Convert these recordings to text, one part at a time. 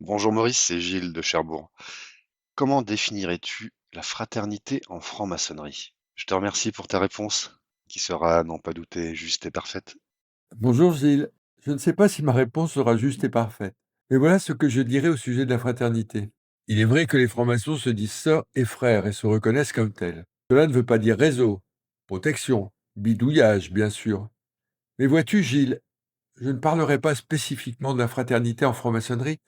Bonjour Maurice, c'est Gilles de Cherbourg. Comment définirais-tu la fraternité en franc-maçonnerie? Je te remercie pour ta réponse, qui sera, à n'en pas douter, juste et parfaite. Bonjour Gilles. Je ne sais pas si ma réponse sera juste et parfaite, mais voilà ce que je dirais au sujet de la fraternité. Il est vrai que les francs-maçons se disent sœurs et frères et se reconnaissent comme tels. Cela ne veut pas dire réseau, protection, bidouillage, bien sûr. Mais vois-tu, Gilles, je ne parlerai pas spécifiquement de la fraternité en franc-maçonnerie,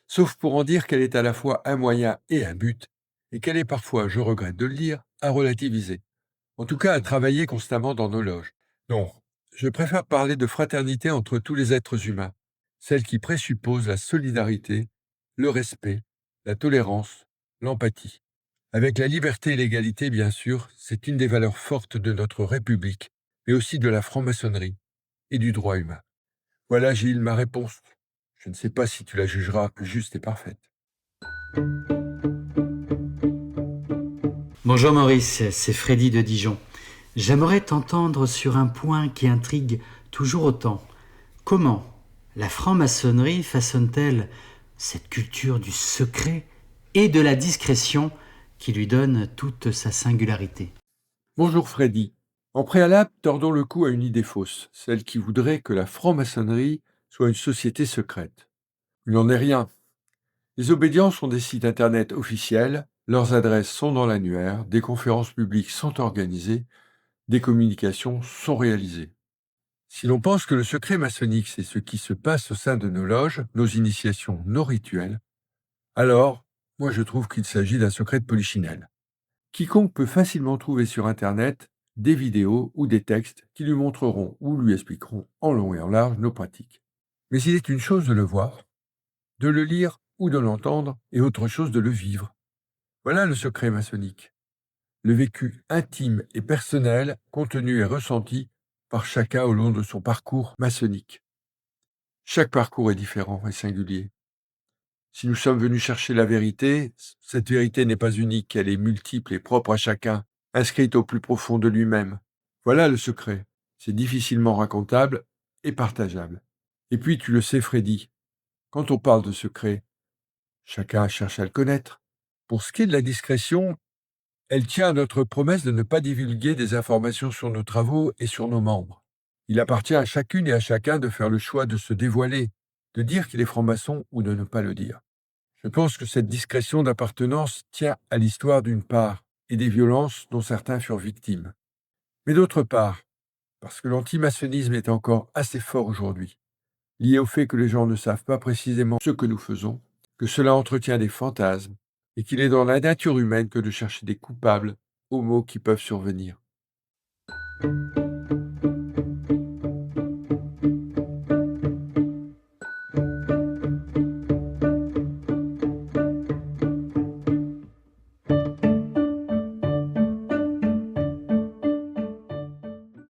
sauf pour en dire qu'elle est à la fois un moyen et un but, et qu'elle est parfois, je regrette de le dire, à relativiser. En tout cas, à travailler constamment dans nos loges. Non, je préfère parler de fraternité entre tous les êtres humains, celle qui présuppose la solidarité, le respect, la tolérance, l'empathie. Avec la liberté et l'égalité, bien sûr, c'est une des valeurs fortes de notre République, mais aussi de la franc-maçonnerie et du droit humain. Voilà, Gilles, ma réponse. Je ne sais pas si tu la jugeras juste et parfaite. Bonjour Maurice, c'est Freddy de Dijon. J'aimerais t'entendre sur un point qui intrigue toujours autant. Comment la franc-maçonnerie façonne-t-elle cette culture du secret et de la discrétion qui lui donne toute sa singularité? Bonjour Freddy. En préalable, tordons le cou à une idée fausse, celle qui voudrait que la franc-maçonnerie soit une société secrète. Il n'en est rien. Les obédiences ont des sites internet officiels, leurs adresses sont dans l'annuaire, des conférences publiques sont organisées, des communications sont réalisées. Si l'on pense que le secret maçonnique, c'est ce qui se passe au sein de nos loges, nos initiations, nos rituels, alors, moi je trouve qu'il s'agit d'un secret de polichinelle. Quiconque peut facilement trouver sur Internet des vidéos ou des textes qui lui montreront ou lui expliqueront en long et en large nos pratiques. Mais il est une chose de le voir, de le lire ou de l'entendre, et autre chose de le vivre. Voilà le secret maçonnique, le vécu intime et personnel contenu et ressenti par chacun au long de son parcours maçonnique. Chaque parcours est différent et singulier. Si nous sommes venus chercher la vérité, cette vérité n'est pas unique, elle est multiple et propre à chacun, inscrite au plus profond de lui-même. Voilà le secret. C'est difficilement racontable et partageable. Et puis, tu le sais, Freddy, quand on parle de secret, chacun cherche à le connaître. Pour ce qui est de la discrétion, elle tient à notre promesse de ne pas divulguer des informations sur nos travaux et sur nos membres. Il appartient à chacune et à chacun de faire le choix de se dévoiler, de dire qu'il est franc-maçon ou de ne pas le dire. Je pense que cette discrétion d'appartenance tient à l'histoire d'une part et des violences dont certains furent victimes. Mais d'autre part, parce que l'antimaçonnisme est encore assez fort aujourd'hui, lié au fait que les gens ne savent pas précisément ce que nous faisons, que cela entretient des fantasmes, et qu'il est dans la nature humaine que de chercher des coupables aux maux qui peuvent survenir.